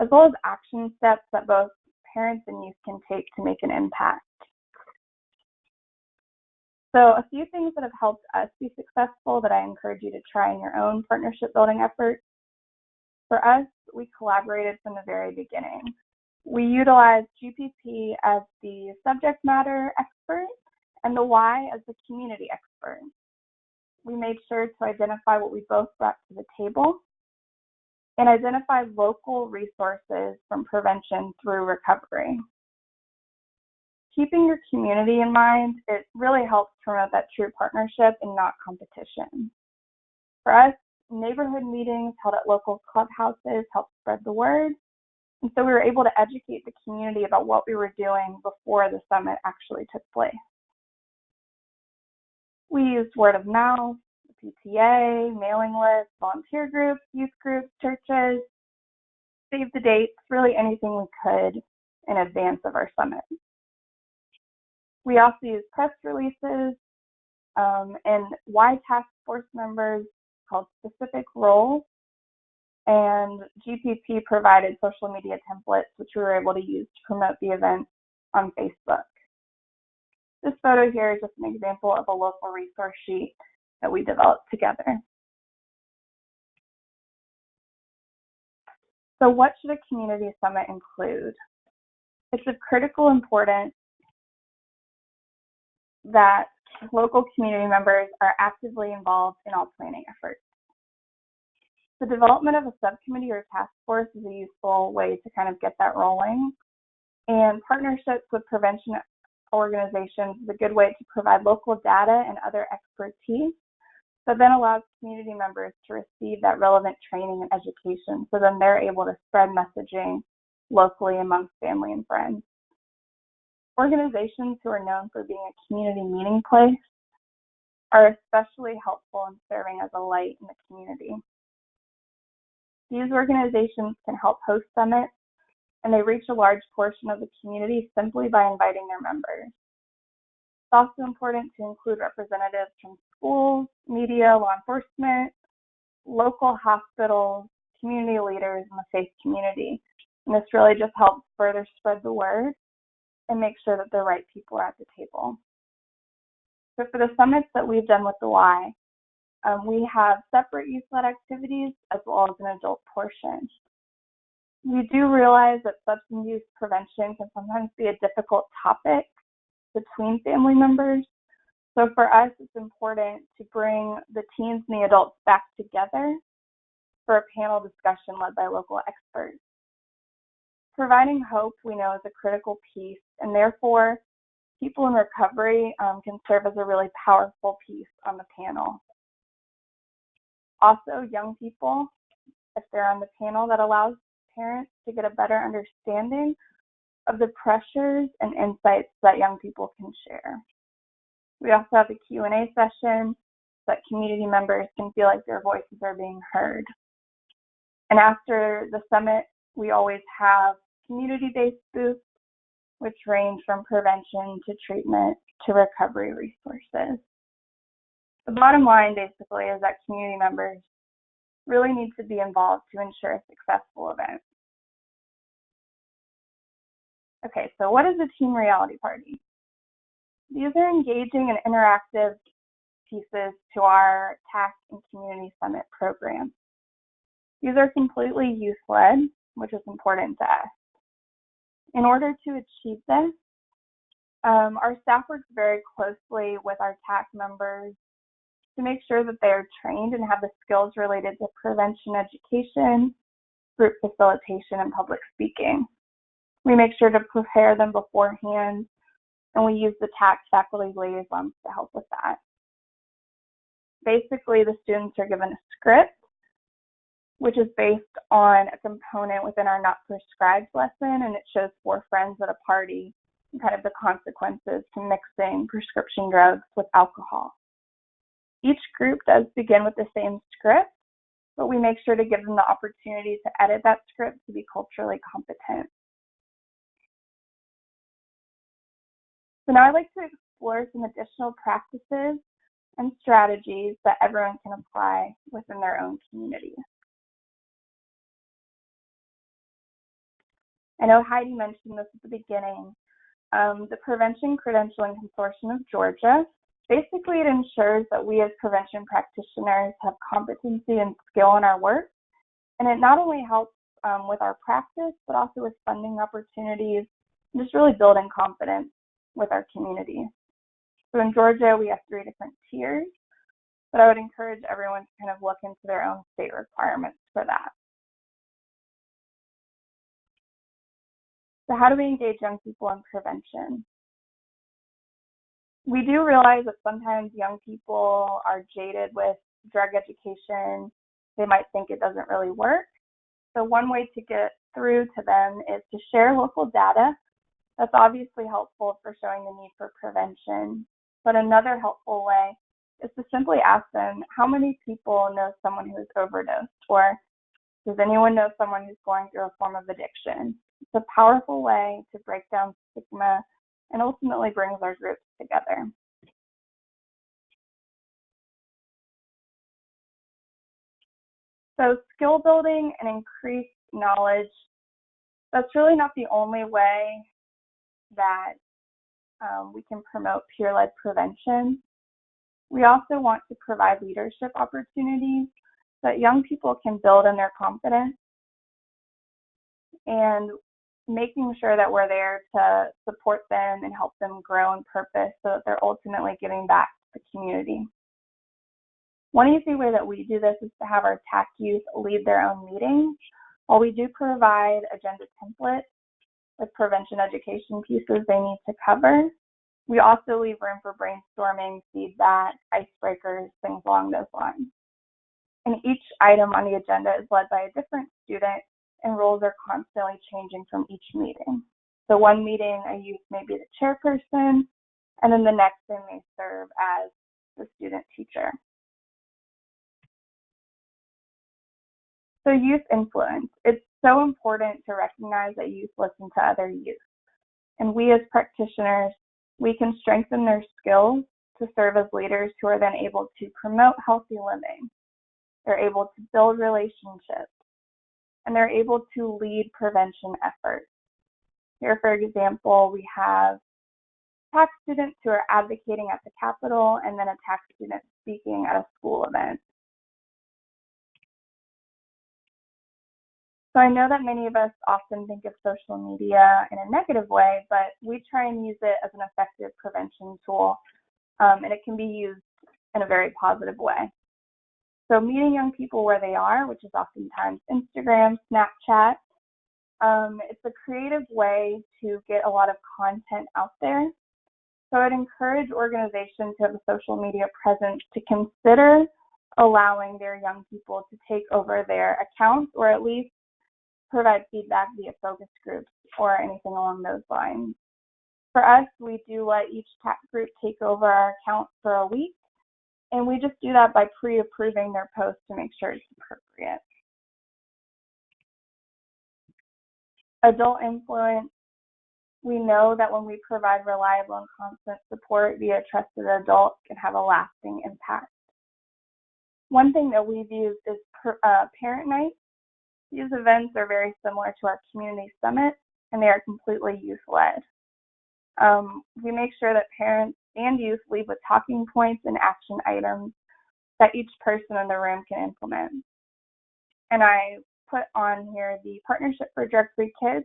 as well as action steps that both parents and youth can take to make an impact. So a few things that have helped us be successful that I encourage you to try in your own partnership building efforts. For us, we collaborated from the very beginning. We utilized GPP as the subject matter expert and the Y as the community expert. We made sure to identify what we both brought to the table and identify local resources from prevention through recovery. Keeping your community in mind, it really helps promote that true partnership and not competition. For us, neighborhood meetings held at local clubhouses helped spread the word, and so we were able to educate the community about what we were doing before the summit actually took place. We used word of mouth, the PTA, mailing lists, volunteer groups, youth groups, churches, save the dates, really anything we could in advance of our summit. We also use press releases and Y task force members called specific roles, and GPP provided social media templates which we were able to use to promote the event on Facebook. This photo here is just an example of a local resource sheet that we developed together. So what should a community summit include? It's of critical importance that local community members are actively involved in all planning efforts. The development of a subcommittee or task force is a useful way to kind of get that rolling. And partnerships with prevention organizations is a good way to provide local data and other expertise, but then allows community members to receive that relevant training and education, so then they're able to spread messaging locally amongst family and friends. Organizations who are known for being a community meeting place are especially helpful in serving as a light in the community. These organizations can help host summits, and they reach a large portion of the community simply by inviting their members. It's also important to include representatives from schools, media, law enforcement, local hospitals, community leaders, and the faith community. And this really just helps further spread the word and make sure that the right people are at the table. So for the summits that we've done with the Y, we have separate youth-led activities as well as an adult portion. We do realize that substance use prevention can sometimes be a difficult topic between family members. So for us, it's important to bring the teens and the adults back together for a panel discussion led by local experts. Providing hope, we know, is a critical piece, and therefore people in recovery can serve as a really powerful piece on the panel. Also, young people, if they're on the panel, that allows parents to get a better understanding of the pressures and insights that young people can share. We also have a Q&A session so that community members can feel like their voices are being heard. And after the summit, we always have community-based booths, which range from prevention to treatment to recovery resources. The bottom line basically is that community members really need to be involved to ensure a successful event. Okay, so what is a teen reality party? These are engaging and interactive pieces to our TAC and Community Summit program. These are completely youth-led, which is important to us. In order to achieve this, our staff works very closely with our TAC members to make sure that they are trained and have the skills related to prevention education, group facilitation, and public speaking. We make sure to prepare them beforehand, and we use the TAC faculty liaisons to help with that. Basically, the students are given a script, which is based on a component within our Not Prescribed lesson, and it shows 4 friends at a party and kind of the consequences from mixing prescription drugs with alcohol. Each group does begin with the same script, but we make sure to give them the opportunity to edit that script to be culturally competent. So now I'd like to explore some additional practices and strategies that everyone can apply within their own community. I know Heidi mentioned this at the beginning. The Prevention Credentialing Consortium of Georgia, basically it ensures that we as prevention practitioners have competency and skill in our work, and it not only helps with our practice, but also with funding opportunities, and just really building confidence with our community. So in Georgia, we have 3 different tiers, but I would encourage everyone to kind of look into their own state requirements for that. So how do we engage young people in prevention? We do realize that sometimes young people are jaded with drug education. They might think it doesn't really work. So one way to get through to them is to share local data. That's obviously helpful for showing the need for prevention. But another helpful way is to simply ask them, how many people know someone who's overdosed? Or does anyone know someone who's going through a form of addiction? It's a powerful way to break down stigma and ultimately brings our groups together. So skill building and increased knowledge, that's really not the only way that we can promote peer-led prevention. We also want to provide leadership opportunities so that young people can build in their confidence, and making sure that we're there to support them and help them grow in purpose so that they're ultimately giving back to the community. One easy way that we do this is to have our TAC youth lead their own meetings. While we do provide agenda templates with prevention education pieces they need to cover, we also leave room for brainstorming, feedback, icebreakers, things along those lines. And each item on the agenda is led by a different student, and roles are constantly changing from each meeting. So one meeting, a youth may be the chairperson, and then the next they may serve as the student teacher. So youth influence. It's so important to recognize that youth listen to other youth. And we as practitioners, we can strengthen their skills to serve as leaders who are then able to promote healthy living. They're able to build relationships, and they're able to lead prevention efforts. Here, for example, we have TAC students who are advocating at the Capitol, and then a TAC student speaking at a school event. So I know that many of us often think of social media in a negative way, but we try and use it as an effective prevention tool, and it can be used in a very positive way. So meeting young people where they are, which is oftentimes Instagram, Snapchat, it's a creative way to get a lot of content out there. So I'd encourage organizations who have a social media presence to consider allowing their young people to take over their accounts, or at least provide feedback via focus groups or anything along those lines. For us, we do let each TAC group take over our account for a week, and we just do that by pre-approving their posts to make sure it's appropriate. Adult influence. We know that when we provide reliable and constant support via trusted adults, it can have a lasting impact. One thing that we've used is parent nights. These events are very similar to our community summit, and they are completely youth-led. We make sure that parents and youth leave with talking points and action items that each person in the room can implement. And I put on here the Partnership for Drug-Free Kids,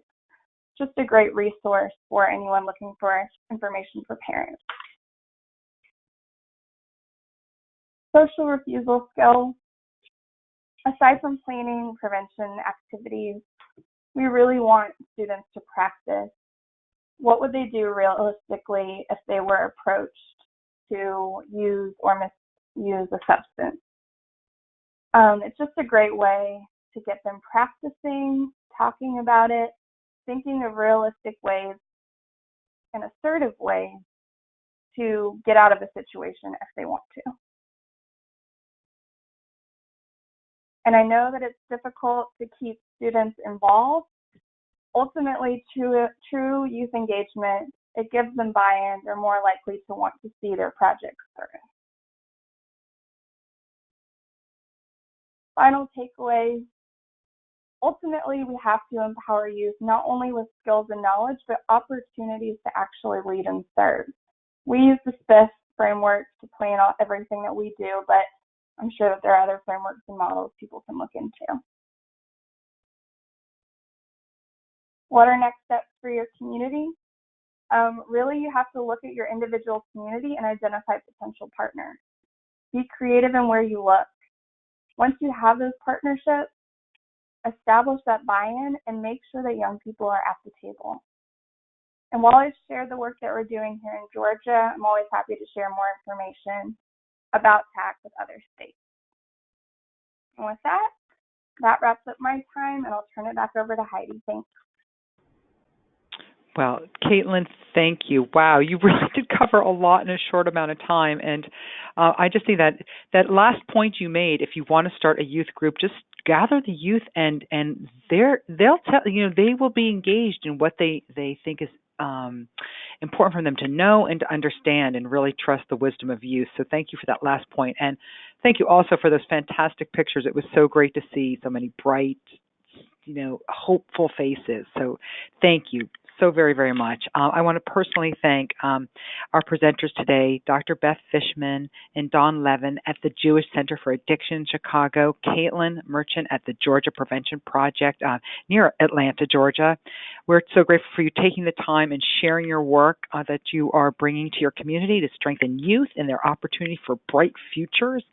just a great resource for anyone looking for information for parents. Social refusal skills. Aside from planning prevention activities, we really want students to practice what would they do realistically if they were approached to use or misuse a substance. It's just a great way to get them practicing, talking about it, thinking of realistic ways and assertive ways to get out of a situation if they want to. And I know that it's difficult to keep students involved. Ultimately, true youth engagement, it gives them buy-in. They're more likely to want to see their projects through. Final takeaways. Ultimately, we have to empower youth not only with skills and knowledge, but opportunities to actually lead and serve. We use the SPIF framework to plan out everything that we do, but I'm sure that there are other frameworks and models people can look into. What are next steps for your community? Really, you have to look at your individual community and identify potential partners. Be creative in where you look. Once you have those partnerships, establish that buy-in and make sure that young people are at the table. And while I share the work that we're doing here in Georgia, I'm always happy to share more information about TAC with other states. And with that wraps up my time, and I'll turn it back over to Heidi. Thanks. Well, Caitlin, thank you. Wow, you really did cover a lot in a short amount of time. And I just think that last point you made, if you want to start a youth group, just gather the youth and they'll tell they will be engaged in what they think is important for them to know and to understand and really trust the wisdom of youth. So thank you for that last point. And thank you also for those fantastic pictures. It was so great to see so many bright, hopeful faces. So thank you so very, very much. I want to personally thank our presenters today, Dr. Beth Fishman and Dawn Levin at the Jewish Center for Addiction in Chicago, Caitlin Merchant at the Georgia Prevention Project near Atlanta, Georgia. We're so grateful for you taking the time and sharing your work that you are bringing to your community to strengthen youth and their opportunity for bright futures.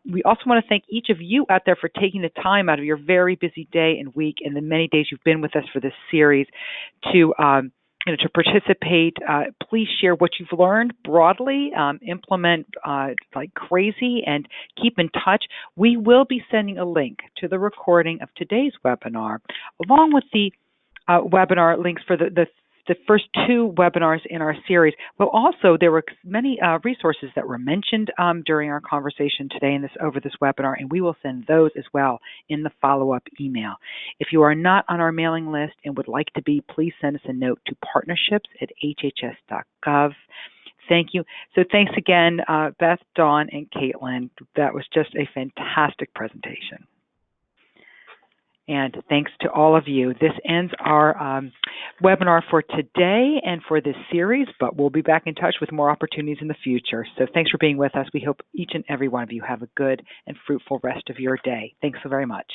We also want to thank each of you out there for taking the time out of your very busy day and week and the many days you've been with us for this series to participate. Please share what you've learned broadly, implement like crazy, and keep in touch. We will be sending a link to the recording of today's webinar, along with the webinar links for the first two webinars in our series. Well, also, there were many resources that were mentioned during our conversation today over this webinar, and we will send those as well in the follow-up email. If you are not on our mailing list and would like to be, please send us a note to partnerships@hhs.gov. Thank you. So thanks again, Beth, Dawn, and Caitlin. That was just a fantastic presentation. And thanks to all of you. This ends our webinar for today and for this series, but we'll be back in touch with more opportunities in the future. So thanks for being with us. We hope each and every one of you have a good and fruitful rest of your day. Thanks so very much.